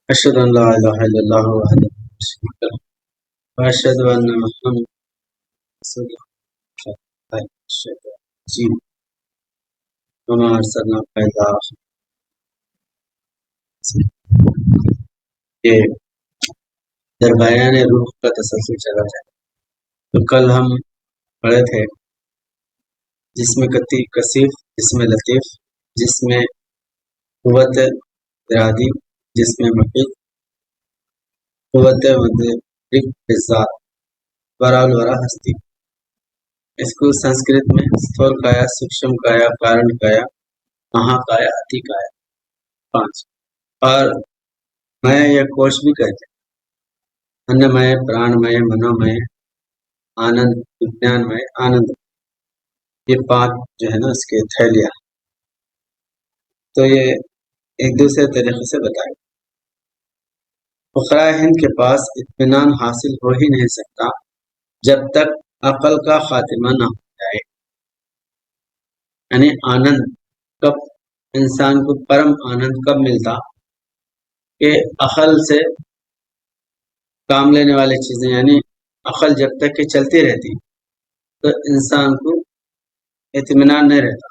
أشهد أن لا إله إلا الله وحده لا شريك له وأشهد أن محمدا رسول الله الشيطان الرجيم وما أرسلناك إلا یہ دربیان روح کا تسلسل چلا جائے تو کل ہم پڑھے تھے جس میں کثیف، جس میں لطیف، جس میں قوت ارادی، جس میں محیط، قوت مدرک ذات، ورا الورا ہستی. اس کو سنسکرت میں ستھول کایا، سکشم کایا، کارن کایا، مہا کایا، اتی کایا، 5. اور میں یا کوش بھی کہتے ہیں انمے، پرانمے، منومے، آنند، وجنانمے، آنند. یہ 5 جو ہے نا اس کے تھیلیا. تو یہ ایک دوسرے طریقے سے بتائیں. فقراء ہند کے پاس اطمینان حاصل ہو ہی نہیں سکتا جب تک عقل کا خاتمہ نہ ہو جائے. یعنی آنند کب انسان کو پرم آنند کب ملتا کہ عقل سے کام لینے والی چیزیں، یعنی عقل جب تک کہ چلتی رہتی تو انسان کو اطمینان نہیں رہتا،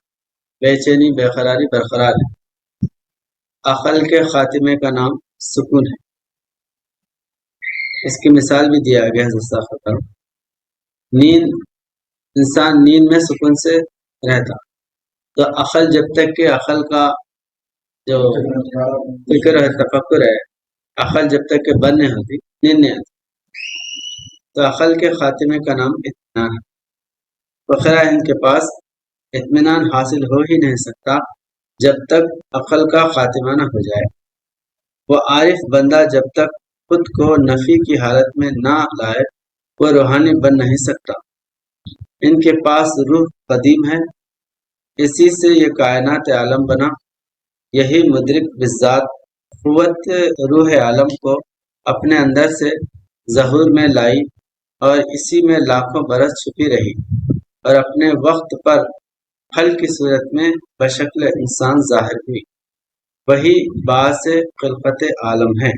بے چینی، بے قراری برقرار ہے. عقل کے خاتمے کا نام سکون ہے. اس کی مثال بھی دیا گیا ہے. نیند، انسان نیند میں سکون سے رہتا. تو عقل جب تک کہ عقل کا جو فکر ہے، تفکر ہے، عقل جب تک کہ بند نہیں ہوتی، نیند نہیں آتی. تو عقل کے خاتمے کا نام اطمینان ہے. فقراء ہند کے پاس اطمینان حاصل ہو ہی نہیں سکتا جب تک عقل کا خاتمہ نہ ہو جائے. وہ عارف بندہ جب تک خود کو نفی کی حالت میں نہ لائے وہ روحانی بن نہیں سکتا. ان کے پاس روح قدیم ہے، اسی سے یہ کائنات عالم بنا. یہی مدرک بالذات قوت روح عالم کو اپنے اندر سے ظہور میں لائی اور اسی میں لاکھوں برس چھپی رہی اور اپنے وقت پر پھل کی صورت میں بشکل انسان ظاہر ہوئی. وہی باعث خلقت عالم ہے،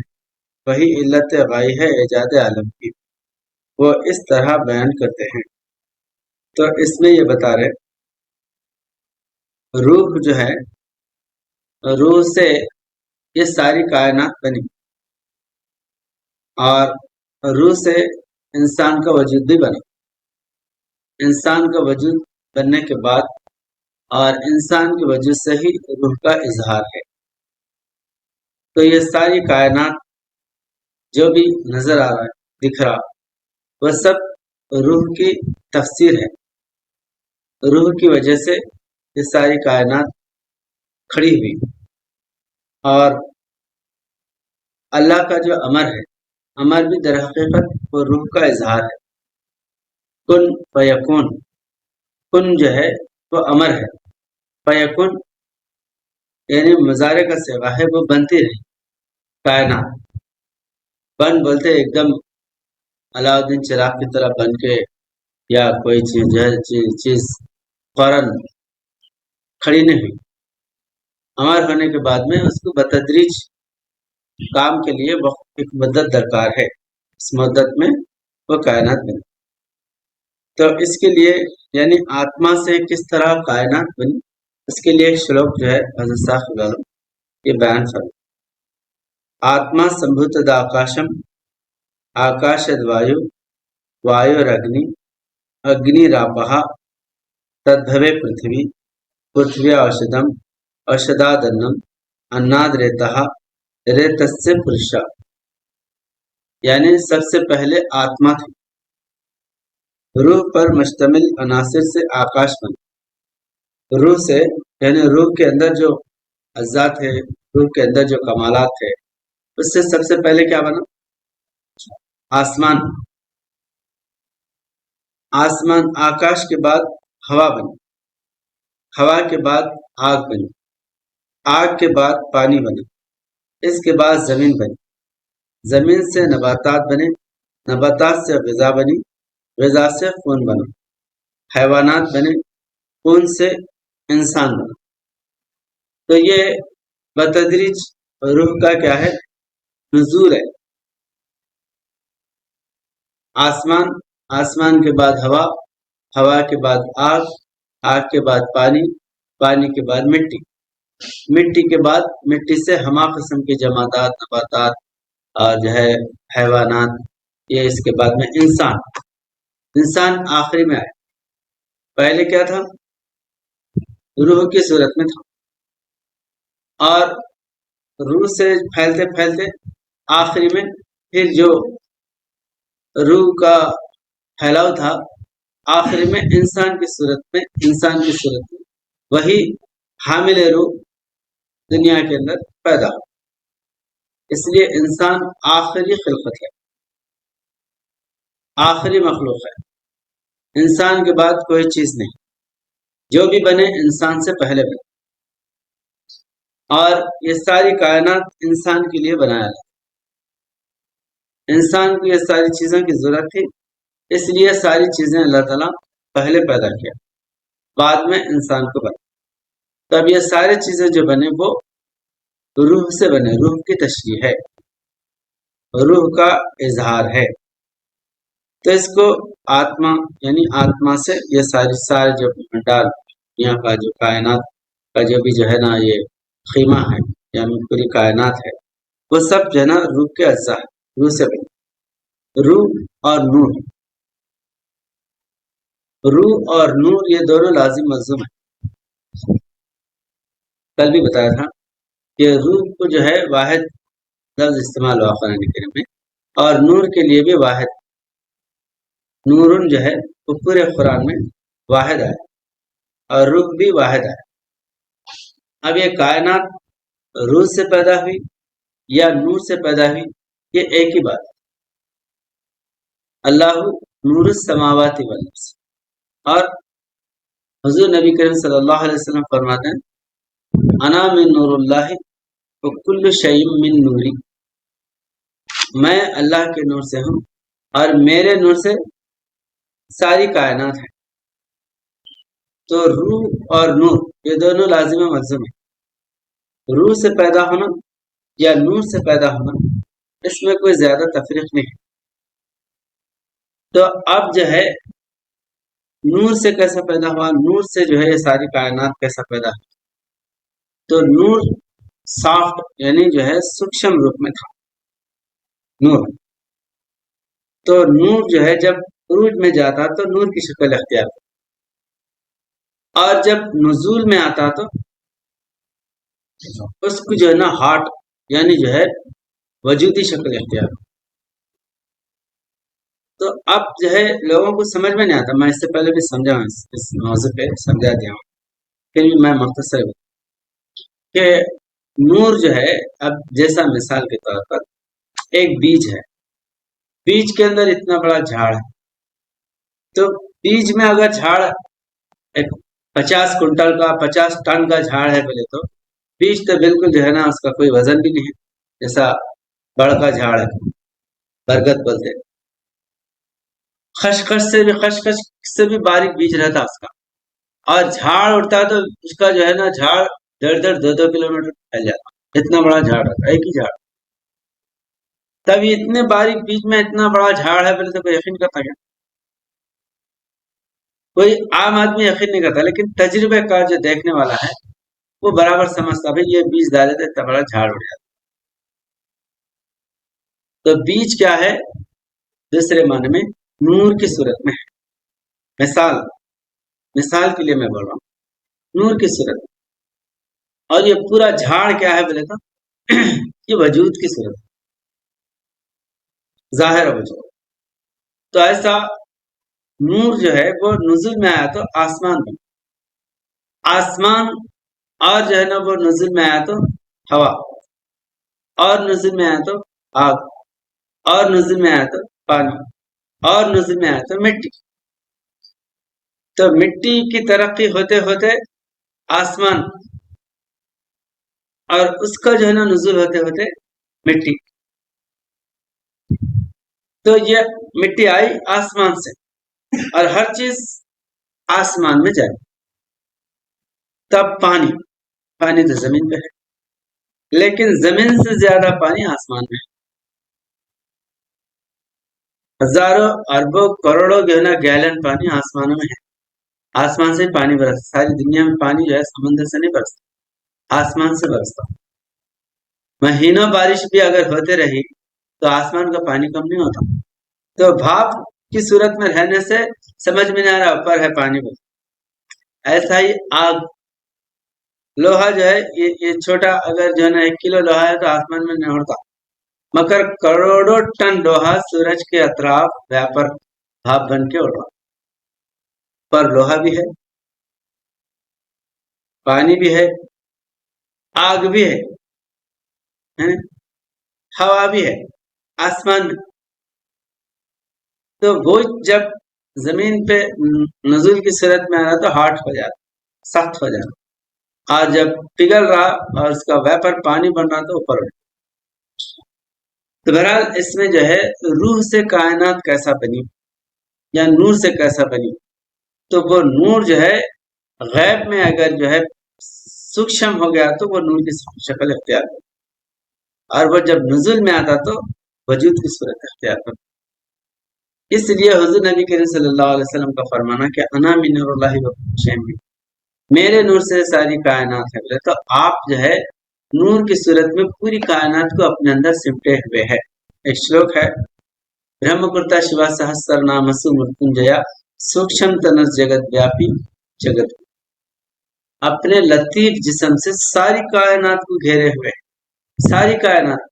وہی علت غائی ہے ایجاد عالم کی. وہ اس طرح بیان کرتے ہیں. تو اس میں یہ بتا رہے روح جو ہے، روح سے یہ ساری کائنات بنی اور روح سے انسان کا وجود بھی بنا. انسان کا وجود بننے کے بعد اور انسان کے وجود سے ہی روح کا اظہار ہے. تو یہ ساری کائنات جو بھی نظر آ رہا ہے، دکھ رہا، وہ سب روح کی تفسیر ہے. روح کی وجہ سے یہ ساری کائنات کھڑی ہوئی. اور اللہ کا جو امر ہے، امر بھی در حقیقت وہ روح کا اظہار ہے. کن فیکون، کن جو ہے وہ امر ہے، فیکون یعنی مضارع کا صیغہ ہے، وہ بنتی رہی. کائنات بن بولتے ایک دم علاؤدین چراغ کی طرح بن کے، یا کوئی چیز فوراً کھڑی نہیں ہوئی. امر ہونے کے بعد میں اس کو بتدریج کام کے لیے وقت، ایک مدت درکار ہے. اس مدت میں وہ کائنات بنی. تو اس کے لیے یعنی آتما سے کس طرح کائنات بنی، اس کے لیے ایک شلوک جو ہے حضرت صاحب یہ بیان فرمائے. آتما سمبھوتد آکاشم، آکاشد وایو، وایور اگنی، اگنی راپہا، تدبھوے پرتھوی، پرتھوی اوشدم، اوشدادنم، اناد ریتہا، ریتسے پرشا. یعنی سب سے پہلے آتما تھی. روح پر مشتمل عناصر سے آکاش بنا. روح سے یعنی روح کے اندر جو اجزا تھے، روح کے اندر جو کمالات تھے، اس سے سب سے پہلے کیا بنا؟ آسمان. آسمان، آکاش کے بعد ہوا بنی، ہوا کے بعد آگ بنی، آگ کے بعد پانی بنا، اس کے بعد زمین بنی، زمین سے نباتات بنے، نباتات سے غذا بنی، غذا سے خون بنا، حیوانات بنے، خون سے انسان بنا. تو یہ بتدریج روح کا کیا ہے؟ نزول ہے. آسمان، آسمان کے بعد ہوا، ہوا کے بعد آگ، آگ کے بعد پانی، پانی کے بعد مٹی، مٹی کے بعد مٹی سے ہما قسم کے جمادات، نباتات اور جو ہے حیوانات، یہ اس کے بعد میں انسان. انسان آخری میں آئے. پہلے کیا تھا؟ روح کی صورت میں تھا، اور روح سے پھیلتے پھیلتے آخری میں پھر جو روح کا پھیلاؤ تھا آخری میں انسان کی صورت میں، انسان کی صورت میں وہی حامل روح دنیا کے اندر پیدا ہو. اس لیے انسان آخری خلقت ہے، آخری مخلوق ہے. انسان کے بعد کوئی چیز نہیں، جو بھی بنے انسان سے پہلے بنے، اور یہ ساری کائنات انسان کے لیے بنایا گیا. انسان کو یہ ساری چیزوں کی ضرورت تھی، اس لیے ساری چیزیں اللہ تعالیٰ پہلے پیدا کیا، بعد میں انسان کو بنا. تب یہ ساری چیزیں جو بنے وہ روح سے بنے، روح کی تشریح ہے، روح کا اظہار ہے. تو اس کو آتما، یعنی آتما سے یہ سارے جو ڈال یہاں کا جو کائنات کا جو بھی جو ہے نا یہ خیمہ ہے، یعنی پوری کائنات ہے، وہ سب جو ہے نا روح کے اجزاء ہے، روح سے بنے. روح اور نور، روح اور نور یہ دونوں لازم ملزوم ہیں. کل بھی بتایا تھا کہ روح کو جو ہے واحد لفظ استعمال ہوا قرآن کریم میں، اور نور کے لیے بھی واحد، نورن جو ہے وہ پورے قرآن میں واحد ہے، اور روح بھی واحد ہے. اب یہ کائنات روح سے پیدا ہوئی یا نور سے پیدا ہوئی، یہ ایک ہی بات ہے. اللہ نور السماوات والارض، اور حضور نبی کریم صلی اللہ علیہ وسلم فرماتے ہیں انا من نور اللہ وکل شیء من نوری، میں اللہ کے نور سے ہوں اور میرے نور سے ساری کائنات ہے. تو روح اور نور یہ دونوں لازم ملزوم ہیں. روح سے پیدا ہونا یا نور سے پیدا ہونا اس میں کوئی زیادہ تفریق نہیں ہے. تو اب جو ہے نور سے کیسا پیدا ہوا، نور سے جو ہے یہ ساری کائنات کیسا پیدا ہوا؟ تو نور سافٹ یعنی جو ہے سوکشم روپ میں تھا نور. تو نور جو ہے جب عروج میں جاتا تو نور کی شکل اختیار کرتا، اور جب نزول میں آتا تو اس کو جو ہے نا ہارٹ یعنی جو ہے وجودی شکل اختیار. تو اب جو ہے لوگوں کو سمجھ میں نہیں آتا، میں اس سے پہلے بھی سمجھا ہوں، اس موضوع پہ سمجھا دیا ہوں، پھر بھی میں مختصر ہوں کہ نور جو ہے، اب جیسا مثال کے طور پر ایک بیج ہے، بیج کے اندر اتنا بڑا جھاڑ ہے، تو بیج میں اگر جھاڑ ایک 50 کنٹل کا 50 ٹن کا جھاڑ ہے بولے تو بیج تو بالکل جو ہے نا اس کا کوئی وزن بھی نہیں ہے، جیسا بڑھ کا جھاڑ ہے، برگد بولتے، خشخش سے بھی باریک بیج رہتا اس کا، اور جھاڑ اڑتا تو اس کا جو ہے نا جھاڑ 1.5-2 کلومیٹر پھیل جاتا، اتنا بڑا جھاڑ رہتا، ایک ہی جھاڑ. تب اتنے باریک بیج میں اتنا بڑا جھاڑ ہے بولے تو کوئی یقین کرتا کیا؟ کوئی عام آدمی یقین نہیں کرتا، لیکن تجربے کا جو دیکھنے والا ہے وہ برابر سمجھتا بھائی یہ بیج ڈالے تو اتنا بڑا جھاڑ اڑ جاتا. تو بیج کیا ہے؟ دوسرے معنی میں نور کی صورت میں ہے. مثال کے لیے میں بول رہا ہوں نور کی صورت میں. اور یہ پورا جھاڑ کیا ہے بولے تو یہ وجود کی صورت، ظاہر وجود. تو ایسا نور جو ہے وہ نزول میں آیا تو آسمان میں، آسمان، اور جو ہے نا وہ نزول میں آیا تو ہوا، اور نزول میں آیا تو آگ، اور نزول میں آیا تو پانی، اور نزول میں آیا تو مٹی. تو مٹی کی ترقی ہوتے ہوتے آسمان، اور اس کا جو ہے نا نزول ہوتے ہوتے مٹی. تو یہ مٹی آئی آسمان سے، اور ہر چیز آسمان میں جائے. تب پانی تو زمین پہ ہے، لیکن زمین سے زیادہ پانی آسمان میں ہے. ہزاروں اربوں کروڑوں جو ہے نا گیلن پانی آسمانوں میں ہے، آسمان سے پانی برستا، ساری دنیا میں پانی جو ہے سمندر سے نہیں برستا، آسمان سے برستا۔ مہینوں بارش بھی اگر ہوتے رہی تو آسمان کا پانی کم نہیں ہوتا۔ تو بھاپ کی صورت میں رہنے سے سمجھ میں نہیں آ رہا اوپر ہے پانی بس، ایسا ہی آگ، لوہا جو ہے یہ چھوٹا، اگر جو ہے نا 1 کلو لوہا ہے تو آسمان میں نہیں اڑتا، مگر کروڑوں ٹن لوہا سورج کے اطراف ویپر بھاپ بن کے اڑ رہا، پر لوہا بھی ہے، پانی بھی ہے، آگ بھی ہے، ہیں؟ ہوا بھی ہے آسمان میں۔ تو وہ جب زمین پہ نزول کی صورت میں آ رہا تو ہارڈ ہو جاتا، سخت ہو جاتا، اور جب پگھل رہا اور اس کا ویپر پانی بن رہا تو اوپر اٹھ۔ تو بہرحال اس میں جو ہے روح سے کائنات کیسا بنی یا نور سے کیسا بنی، تو وہ نور جو ہے غیب میں اگر جو ہے سوکشم ہو گیا تو وہ نور کی شکل اختیار کرتا، اور وہ جب نزول میں آتا تو وجود کی صورت اختیار کرتا۔ اس لیے حضور نبی کریم صلی اللہ علیہ وسلم کا فرمانا کہ انا من نور اللہ و شیم، میرے نور سے ساری کائنات ہے، بولے تو آپ جو ہے نور کی صورت میں پوری کائنات کو اپنے اندر سمٹے ہوئے ہے۔ ایک شلوک ہے، برہم کرتا شیوا سہسر نامسو مرتنجیا سوکشم تنس جگت ویاپی جگت، اپنے لطیف جسم سے ساری کائنات کو گھیرے ہوئے، ساری کائنات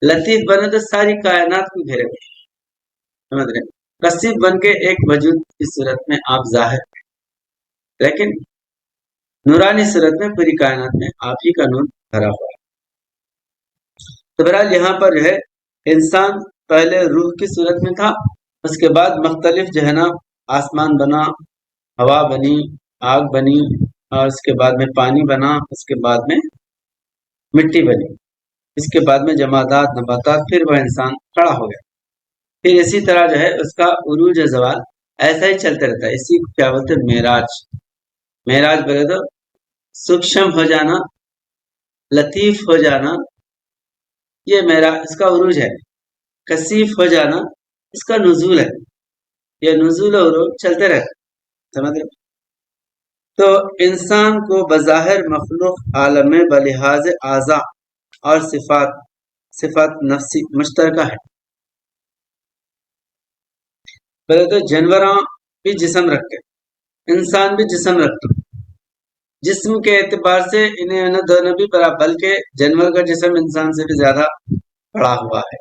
لطیف بنے تو ساری کائنات کو گھیرے ہوئے، سمجھ رہے، کثیف بن کے ایک وجود کی صورت میں آپ ظاہر ہیں، لیکن نورانی صورت میں پوری کائنات میں آپ ہی کا نور بھرا ہوا ہے۔ تو بہرحال یہاں پر جو ہے انسان پہلے روح کی صورت میں تھا، اس کے بعد مختلف جو ہے نا آسمان بنا، ہوا بنی، آگ بنی، اور اس کے بعد میں پانی بنا، اس کے بعد میں مٹی بنی، اس کے بعد میں جمادات، نباتات، پھر وہ انسان کھڑا ہو گیا۔ پھر اسی طرح جو ہے اس کا عروج زوال ایسا ہی چلتے رہتا ہے۔ اسی کو کیا بولتے ہیں؟ معراج۔ معراج بولے تو سوکشم ہو جانا، لطیف ہو جانا، یہ معراج اس کا عروج ہے۔ کثیف ہو جانا اس کا نزول ہے۔ یہ نزول و عروج چلتے رہتے، سمجھ رہے؟ تو انسان کو بظاہر مخلوق عالم میں بلحاظ اعضاء اور صفات نفسی مشترکہ ہے۔ پہلے تو جانوراں بھی جسم رکھتے، انسان بھی جسم رکھتے، جسم کے اعتبار سے انہیں دونوں بھی برابر، بلکہ جانور کا جسم انسان سے بھی زیادہ بڑا ہوا ہے،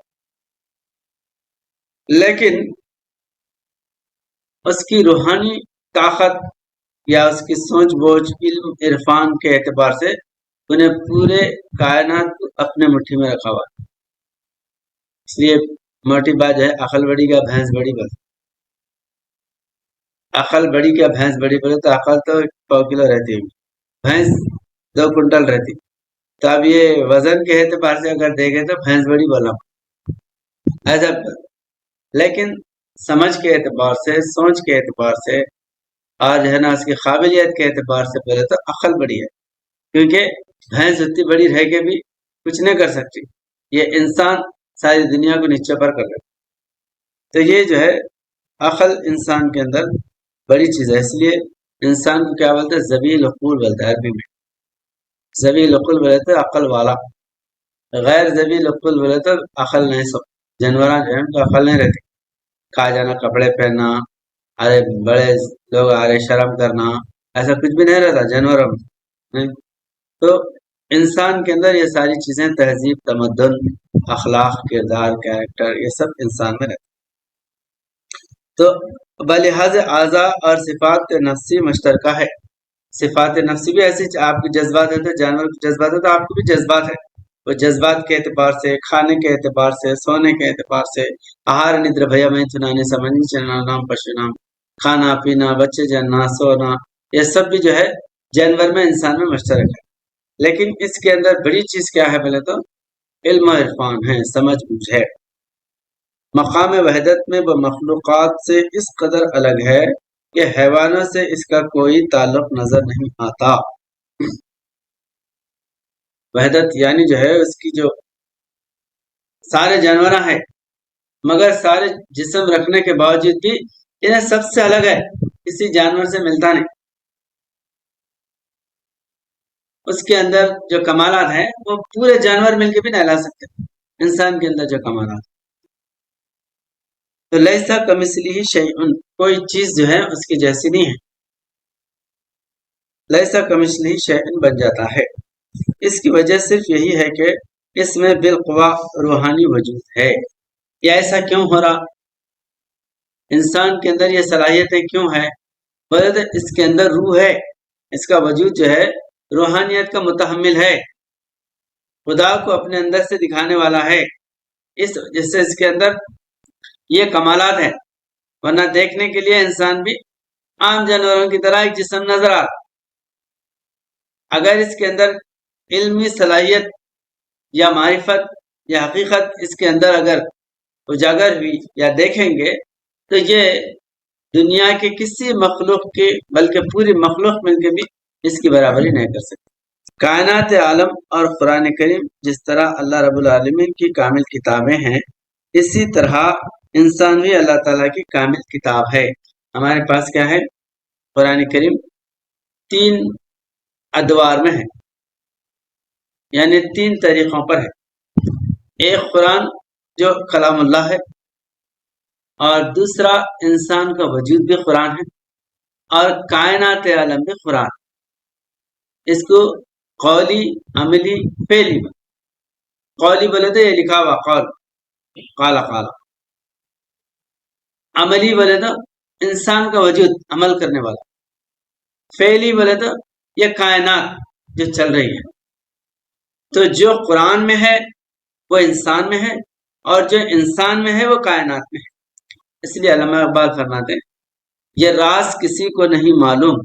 لیکن اس کی روحانی طاقت یا اس کی سوچ بوجھ، علم عرفان کے اعتبار سے انہیں پورے کائنات کو اپنے مٹھی میں رکھا ہوا ہے۔ اس لیے موٹی بات ہے، عقل بڑی کا بھینس بڑی بس، عقل بڑی کا بھینس بڑی بولے تو عقل تو 100 کلو رہتی ہے، بھینس 2 کنٹل رہتی، تو اب یہ وزن کے اعتبار سے اگر دیکھیں تو بھینس بڑی بولا ایسا، لیکن سمجھ کے اعتبار سے، سوچ کے اعتبار سے، آج ہے نا اس کی قابلیت کے اعتبار سے بولے تو عقل بڑی ہے، کیونکہ بھینس اتنی بڑی رہ کے بھی کچھ نہیں کر سکتی، یہ انسان ساری دنیا کو نیچے پر کر لیتا۔ تو یہ جو ہے عقل انسان کے اندر بڑی چیز ہے، اس لیے انسان کو کیا بولتے ہیں؟ ذویل عقول بولتا ہے عربی میں، ذویل عقول بولے تو عقل والا، غیر ذویل عقول بولے تو عقل نہیں، سو جانوراں جو ہے ان کو عقل نہیں رہتی، کھا جانا، کپڑے پہننا، ارے بڑے لوگ ارے شرم کرنا، ایسا کچھ بھی نہیں رہتا جانوروں میں، نہیں؟ تو انسان کے اندر یہ ساری چیزیں، تہذیب، تمدن، اخلاق، کردار، کیریکٹر، یہ سب انسان میں رہتا۔ تو بلحاظ اعضاء اور صفات نفسی مشترکہ ہے۔ صفات نفسی بھی ایسی، آپ کے جذبات ہیں تو جانور کے جذبات ہیں تو آپ کو بھی جذبات ہے، وہ جذبات کے اعتبار سے، کھانے کے اعتبار سے، سونے کے اعتبار سے، آہار ندر بھیا میں چنانے سمجھ چلنا نام پشنام، کھانا پینا، بچے جننا، سونا، یہ سب بھی جو ہے جانور میں، انسان میں مشترک ہے، لیکن اس کے اندر بڑی چیز کیا ہے بولے تو علم و عرفان ہے، سمجھ بوجھ ہے۔ مقام وحدت میں وہ مخلوقات سے اس قدر الگ ہے کہ حیوانوں سے اس کا کوئی تعلق نظر نہیں آتا۔ وحدت یعنی جو ہے اس کی جو سارے جانور ہیں، مگر سارے جسم رکھنے کے باوجود بھی انہیں سب سے الگ ہے، کسی جانور سے ملتا نہیں۔ اس کے اندر جو کمالات ہیں وہ پورے جانور مل کے بھی نہ لا سکتے۔ انسان کے اندر جو کمالات، تو لیسا کمثلہ شیء، کوئی چیز جو ہے اس کی جیسی نہیں ہے، لیسا کمثلہ شیء بن جاتا ہے۔ اس کی وجہ صرف یہی ہے کہ اس میں بالقوا روحانی وجود ہے۔ یا ایسا کیوں ہو رہا؟ انسان کے اندر یہ صلاحیتیں کیوں ہے؟ بلکہ اس کے اندر روح ہے، اس کا وجود جو ہے روحانیت کا متحمل ہے، خدا کو اپنے اندر سے دکھانے والا ہے، اس وجہ سے اس کے اندر یہ کمالات ہیں۔ ورنہ دیکھنے کے لیے انسان بھی عام جانوروں کی طرح ایک جسم نظر آتا۔ اگر اس کے اندر علمی صلاحیت یا معرفت یا حقیقت اس کے اندر اگر اجاگر ہوئی یا دیکھیں گے تو یہ دنیا کے کسی مخلوق کی بلکہ پوری مخلوق مل کے بھی اس کی برابری نہیں کر سکتی۔ کائنات عالم اور قرآن کریم جس طرح اللہ رب العالمین کی کامل کتابیں ہیں، اسی طرح انسان بھی اللہ تعالیٰ کی کامل کتاب ہے۔ ہمارے پاس کیا ہے؟ قرآن کریم 3 ادوار میں ہے، یعنی 3 طریقوں پر ہے۔ ایک قرآن جو کلام اللہ ہے، اور دوسرا انسان کا وجود بھی قرآن ہے، اور کائنات عالم بھی قرآن۔ اس کو قولی، عملی، فعلی، قولی بولے تو یہ لکھا ہوا قول، قالا قالا۔ عملی بولے تو انسان کا وجود، عمل کرنے والا۔ فعلی بولے تو یہ کائنات جو چل رہی ہے۔ تو جو قرآن میں ہے وہ انسان میں ہے، اور جو انسان میں ہے وہ کائنات میں ہے۔ اس لیے علامہ اقبال فرماتے ہیں، یہ راز کسی کو نہیں معلوم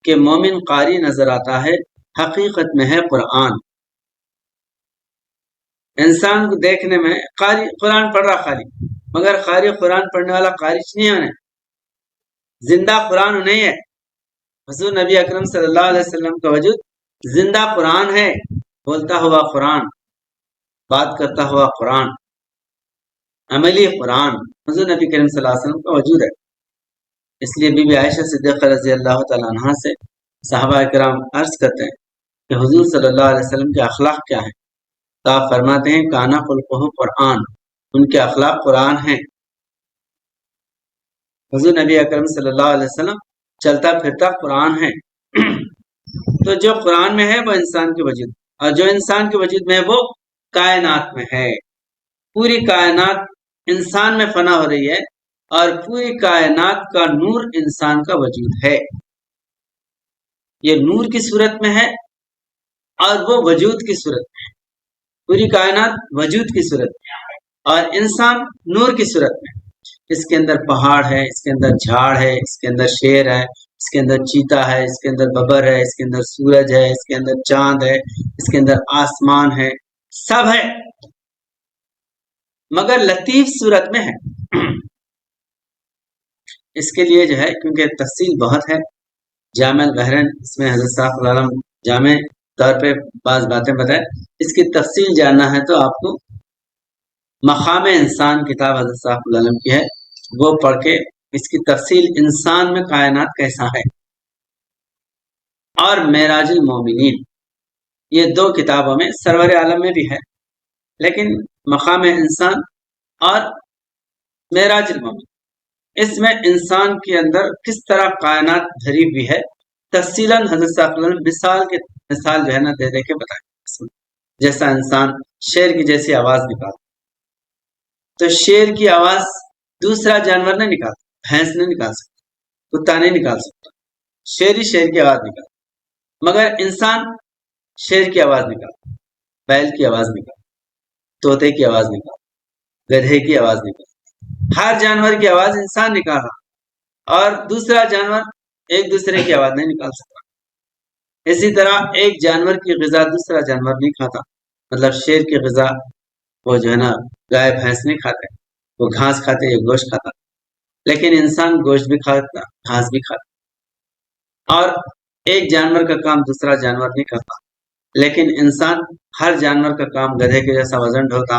کہ مومن قاری نظر آتا ہے، حقیقت میں ہے قرآن۔ انسان کو دیکھنے میں قاری قرآن پڑھ رہا خالی، مگر قاری قرآن پڑھنے والا قاری نہیں ہونے، زندہ قرآن نہیں ہے۔ حضور نبی اکرم صلی اللہ علیہ وسلم کا وجود زندہ قرآن ہے، بولتا ہوا قرآن، بات کرتا ہوا قرآن، عملی قرآن۔ حضور نبی کریم صلی اللہ علیہ وسلم کا وجود ہے۔ اس لیے بی بی عائشہ صدیقہ رضی اللہ تعالیٰ عنہ سے صحابہ کرام عرض کرتے ہیں کہ حضور صلی اللہ علیہ وسلم کے اخلاق کیا ہیں؟ تو آپ فرماتے ہیں کانا خلقہ قرآن، ان کے اخلاق قرآن ہیں۔ حضور نبی اکرم صلی اللہ علیہ وسلم چلتا پھرتا قرآن ہے۔ تو جو قرآن میں ہے وہ انسان کے وجود، اور جو انسان کے وجود میں ہے وہ کائنات میں ہے۔ پوری کائنات انسان میں فنا ہو رہی ہے، اور پوری کائنات کا نور انسان کا وجود ہے۔ یہ نور کی صورت میں ہے اور وہ وجود کی صورت میں ہے۔ پوری کائنات وجود کی صورت میں ہے اور انسان نور کی صورت میں ہے۔ اس کے اندر پہاڑ ہے، اس کے اندر جھاڑ ہے، اس کے اندر شیر ہے، اس کے اندر چیتا ہے، اس کے اندر ببر ہے، اس کے اندر سورج ہے، اس کے اندر چاند ہے، اس کے اندر آسمان ہے، سب ہے، مگر لطیف صورت میں ہے۔ اس کے لیے جو ہے کیونکہ تفصیل بہت ہے، جامع البحرین اس میں حضرت صاحب العالم جامع طور پہ بعض باتیں بتائیں۔ اس کی تفصیل جاننا ہے تو آپ کو مقام انسان کتاب حضرت صاحب العالم کی ہے، وہ پڑھ کے اس کی تفصیل انسان میں کائنات کیسا ہے، اور معراج المومنین، یہ 2 کتابوں میں سرور عالم میں بھی ہے، لیکن مقام انسان اور معراج المومن، اس میں انسان کے اندر کس طرح کائنات بھری ہوئی ہے تفصیلاً حضرت صاحب نے مثال جو ہے نا دے کے بتایا۔ جیسا انسان شیر کی جیسی آواز نکالتا، تو شیر کی آواز دوسرا جانور نہیں نکالتا، بھینس نہیں نکال سکتا، کتا نہیں نکال سکتا، شیر ہی شیر کی آواز نکالتا، مگر انسان شیر کی آواز نکالتا، بیل کی آواز نکالتا، طوطے کی آواز نکالتا، گدھے کی آواز نکالتا، ہر جانور کی آواز انسان نکال رہا، اور دوسرا جانور ایک دوسرے کی آواز نہیں نکال سکتا۔ اسی طرح ایک جانور کی غذا دوسرا جانور نہیں کھاتا، مطلب شیر کی غذا وہ جو ہے نا گائے بھینس نہیں کھاتے، وہ گھاس کھاتے یا گوشت کھاتا، لیکن انسان گوشت بھی کھاتا، گھاس بھی کھاتا، اور ایک جانور کا کام دوسرا جانور نہیں کرتا، لیکن انسان ہر جانور کا کام گدھے کے جیسا وزن ڈھوتا،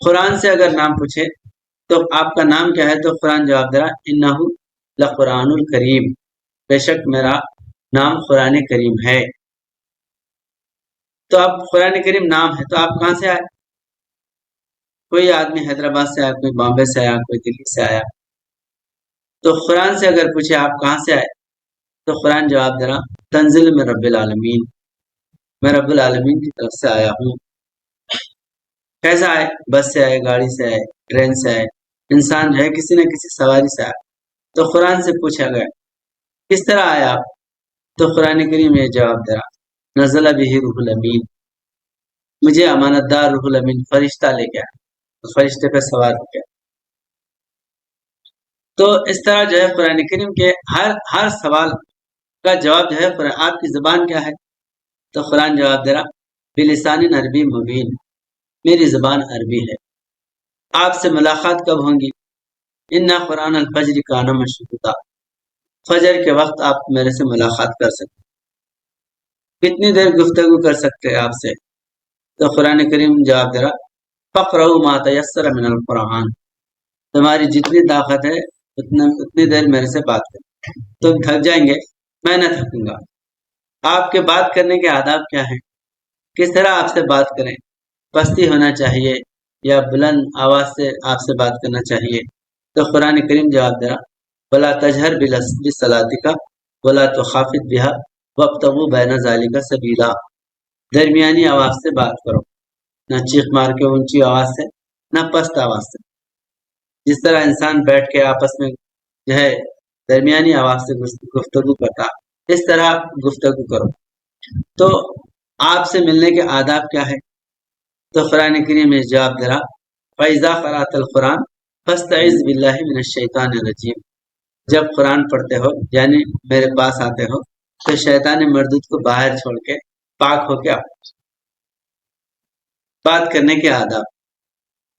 قرآن سے اگر نام پوچھے تو آپ کا نام کیا ہے، تو قرآن جواب دے رہا انہ لقرآن الکریم، بے شک میرا نام قرآن کریم ہے۔ تو اب قرآن کریم نام ہے، تو آپ کہاں سے آئے؟ کوئی آدمی حیدرآباد سے آیا، کوئی بامبے سے آیا، کوئی دلی سے آیا، تو قرآن سے اگر پوچھے آپ کہاں سے آئے، تو قرآن جواب دے رہا تنزل میں رب العالمین، میں رب العالمین کی طرف سے آیا ہوں۔ کیسا آئے؟ بس سے آئے، گاڑی سے آئے، ٹرین سے آئے، انسان جو ہے کسی نہ کسی سواری سے آئے۔ تو قرآن سے پوچھا گیا کس طرح آئے آپ، تو قرآن کریم یہ جواب دے رہا نزل بہ روح الامین، مجھے امانت دار روح الامین فرشتہ لے گیا، فرشتے پہ سوار ہو گیا۔ تو اس طرح جو ہے قرآن کریم کے ہر سوال کا جواب جو ہے آپ کی زبان کیا ہے، تو قرآن جواب دے رہا بلسان عربی مبین، میری زبان عربی ہے۔ آپ سے ملاقات کب ہوں گی؟ انا قرآن الفجر کان مشہودا، فجر کے وقت آپ میرے سے ملاقات کر سکتے، کتنی دیر گفتگو کر سکتے ہیں آپ سے؟ تو قرآن کریم جواب دے رہا فقرؤ ما تیسر من القرآن، تمہاری جتنی طاقت ہے اتنی دیر میرے سے بات کریں، تم تھک جائیں گے، میں نہ تھکوں گا۔ آپ کے بات کرنے کے آداب کیا ہیں، کس طرح آپ سے بات کریں؟ پستی ہونا چاہیے یا بلند آواز سے آپ سے بات کرنا چاہیے؟ تو قرآن کریم جواب دے رہا ولا تجہر بصلاتک ولا تخافت بها وابتغوا بین ذلک سبیلا، درمیانی آواز سے بات کرو، نہ چیخ مار کے اونچی آواز سے، نہ پست آواز سے۔ جس طرح انسان بیٹھ کے آپس میں جو ہے درمیانی آواز سے گفتگو کرتا، اس طرح گفتگو کرو۔ تو آپ سے ملنے کے آداب کیا ہے؟ تو قرآن کریم میں جواب دے رہا فَإِذَا قَرَأْتَ الْقُرْآنَ فَاسْتَعِذْ بِاللَّهِ مِنَ الشَّيْطَانِ الرَّجِيمِ، جب قرآن پڑھتے ہو یعنی میرے پاس آتے ہو تو شیطان مردود کو باہر چھوڑ کے پاک ہو کے آؤ۔ بات کرنے کے آداب،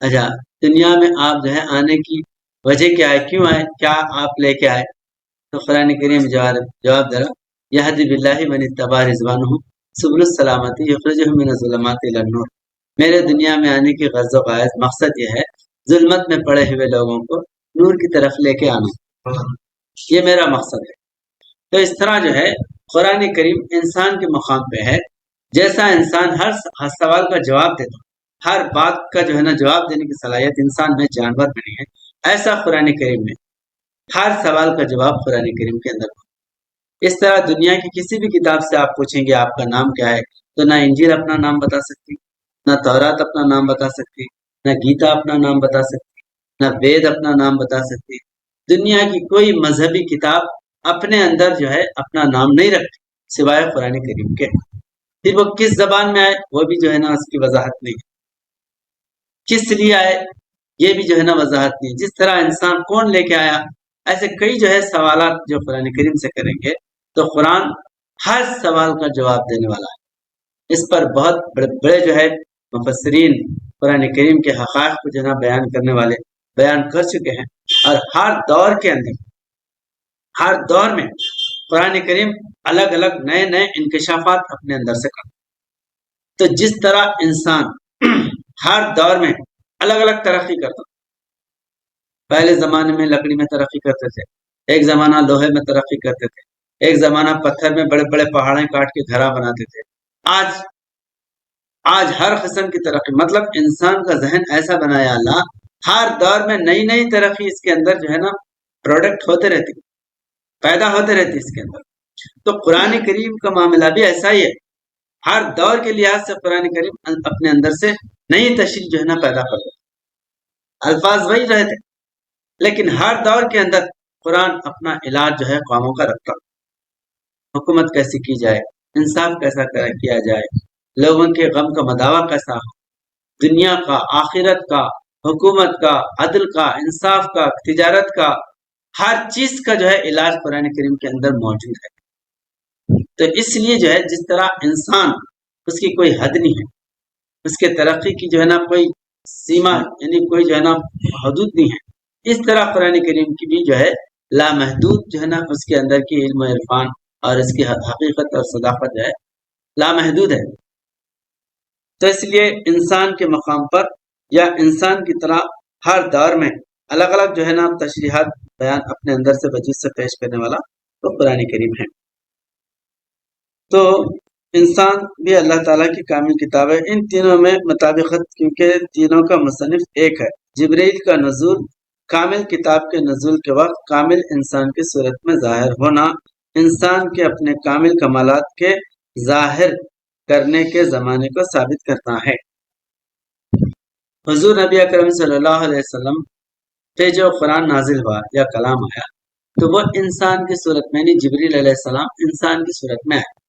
اچھا دنیا میں آپ جو ہے آنے کی وجہ کیا ہے، کیوں آئے، کیا آپ لے کے آئے؟ تو قرآن کریم جواب دے رہا یہدی باللہ من اتبع رضوانہ سبل السلامتی یخرجہم من الظلمات الی النور، میرے دنیا میں آنے کی غرض و غایت مقصد یہ ہے ظلمت میں پڑے ہوئے لوگوں کو نور کی طرف لے کے آنا، یہ میرا مقصد ہے۔ تو اس طرح جو ہے قرآن کریم انسان کے مقام پہ ہے، جیسا انسان ہر سوال کا جواب دیتا، ہر بات کا جو ہے نا جواب دینے کی صلاحیت انسان میں جانور میں نہیں ہے، ایسا قرآن کریم میں ہر سوال کا جواب قرآن کریم کے اندر۔ اس طرح دنیا کی کسی بھی کتاب سے آپ پوچھیں گے آپ کا نام کیا ہے، تو نہ انجیل اپنا نام بتا سکتی، نہ تورات اپنا نام بتا سکتی، نہ گیتا اپنا نام بتا سکتی، نہ وید اپنا نام بتا سکتی۔ دنیا کی کوئی مذہبی کتاب اپنے اندر جو ہے اپنا نام نہیں رکھتی سوائے قرآن کریم کے۔ پھر وہ کس زبان میں آئے وہ بھی جو ہے نا اس کی وضاحت نہیں ہے، کس لیے آئے یہ بھی جو ہے نا وضاحت نہیں، جس طرح انسان کون لے کے آیا، ایسے کئی جو ہے سوالات جو قرآن کریم سے کریں گے تو قرآن ہر سوال کا جواب دینے والا ہے۔ اس پر بہت بڑے جو ہے مفسرین قرآن کریم کے حقائق کو جو ہے بیان کرنے والے بیان کر چکے ہیں، اور ہر دور کے اندر ہر دور میں قرآن کریم الگ الگ نئے نئے انکشافات اپنے اندر سے کرتا، تو جس طرح انسان ہر دور میں الگ الگ ترقی کرتا، پہلے زمانے میں لکڑی میں ترقی کرتے تھے، ایک زمانہ لوہے میں ترقی کرتے تھے، ایک زمانہ پتھر میں بڑے بڑے پہاڑیں کاٹ کے گھرا بناتے تھے، آج ہر قسم کی ترقی، مطلب انسان کا ذہن ایسا بنایا اللہ، ہر دور میں نئی نئی ترقی اس کے اندر جو ہے نا پروڈکٹ ہوتے رہتی، پیدا ہوتے رہتی اس کے اندر۔ تو قرآن کریم کا معاملہ بھی ایسا ہی ہے، ہر دور کے لحاظ سے قرآن کریم اپنے اندر سے نئی تشریح جو ہے نا پیدا کرتا، الفاظ وہی رہتے لیکن ہر دور کے اندر قرآن اپنا علاج جو ہے قوموں کا رکھتا، حکومت کیسی کی جائے، انصاف کیسا کیا جائے، لوگوں کے غم کا مداوع کیسا ہو، دنیا کا، آخرت کا، حکومت کا، عدل کا، انصاف کا، تجارت کا، ہر چیز کا جو ہے علاج قرآن کریم کے اندر موجود ہے۔ تو اس لیے جو ہے جس طرح انسان اس کی کوئی حد نہیں ہے، اس کے ترقی کی جو ہے نا کوئی سیما یعنی کوئی جو ہے نا حدود نہیں ہے، اس طرح قرآن کریم کی بھی جو ہے لامحدود جو ہے نا اس کے اندر کی علم و عرفان اور اس کی حقیقت اور صداقت جو ہے لامحدود ہے۔ تو اس لیے انسان کے مقام پر یا انسان کی طرح ہر دور میں الگ الگ جو ہے نا تشریحات بیان اپنے اندر سے وجود سے پیش کرنے والا تو قرآن کریم ہے۔ تو انسان بھی اللہ تعالیٰ کی کامل کتاب ہے۔ ان تینوں میں مطابقت، کیونکہ تینوں کا مصنف ایک ہے۔ جبریل کا نزول، کامل کتاب کے نزول کے وقت کامل انسان کی صورت میں ظاہر ہونا، انسان کے اپنے کامل کمالات کے ظاہر کرنے کے زمانے کو ثابت کرتا ہے۔ حضور نبی اکرم صلی اللہ علیہ وسلم پہ جو قرآن نازل ہوا یا کلام آیا تو وہ انسان کی صورت میں نہیں، جبریل علیہ السلام انسان کی صورت میں آئے۔